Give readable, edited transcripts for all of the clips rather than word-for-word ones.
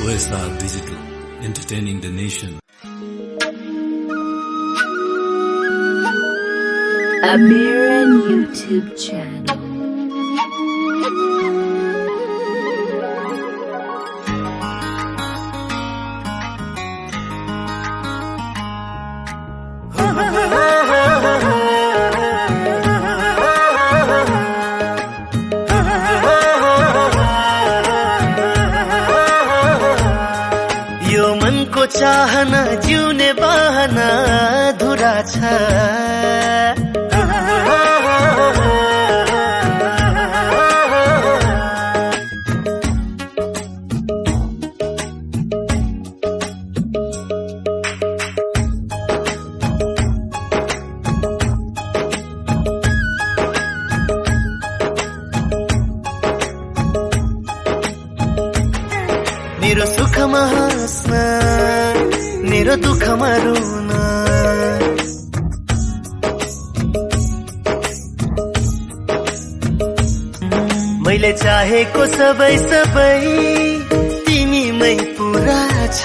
OSR Digital, entertaining the nation. Amiran YouTube channel. यो मनको चाहना जिउने बहना धुरा छ। मेरो सुखमा हाँस्न, मेरो दुःखमा रुन, मैले चाहेको सबै सबै तिमीमै पुरा छ।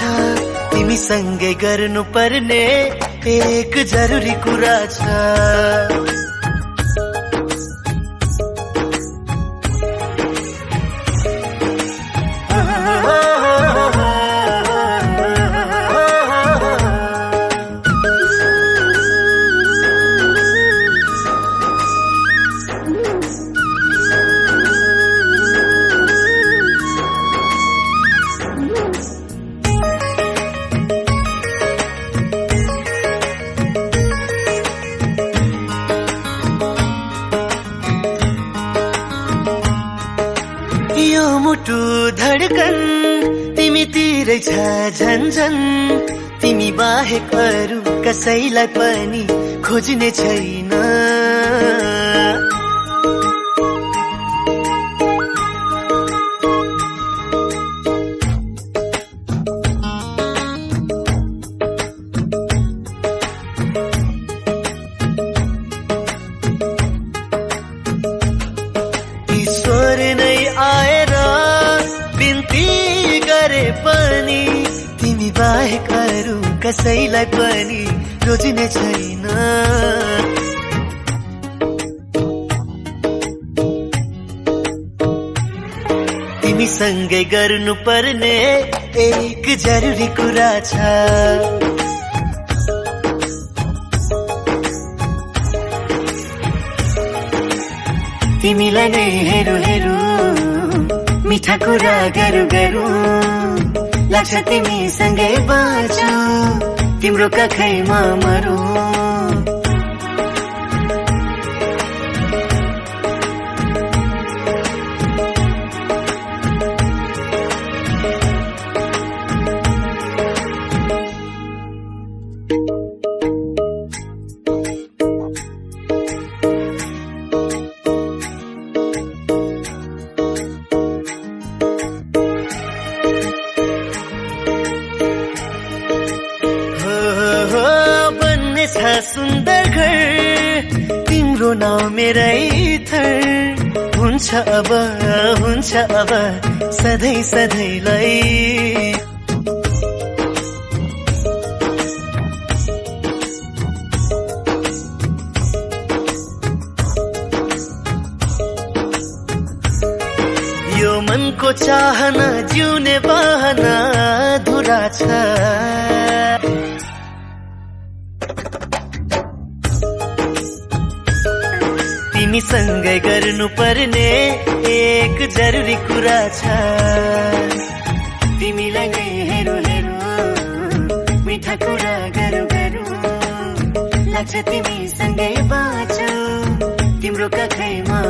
तिमी सँगै गर्नु पर्ने एक जरुरी कुरा छ। यो मुटु धडकन तिमीतिरै छ झन्झन। तिमी बाहेक अरू कसैलाई पनि खोज्ने छैन। ईश्वर नै आएर बिन्ती गरे पनि तिमी बाहेक अरू कसैलाई पनि रोज्ने छैन। तिमी सँगै गर्नु पर्ने एक जरुरी कुरा छ। तिमीलाई नै हेरु हेरु मिठा कुरा गरु गरु लाग्छ तिमी सँगै बाँचु तिम्रो कखैमा मरु। छ सुन्दर घर तिम्रो नाउँ मेरै थर। हुन्छ अब सधैँ सधैँलाई। यो मनको चाहना जिउने बहना धुरा छ। तिमी सँगै गर्नु पर्ने एक जरुरी कुरा छ। तिमीलाई नै हेरु हेरु मिठा कुरा गरु गरु लाग्छ तिमी सँगै बाँचु तिम्रो कखैमा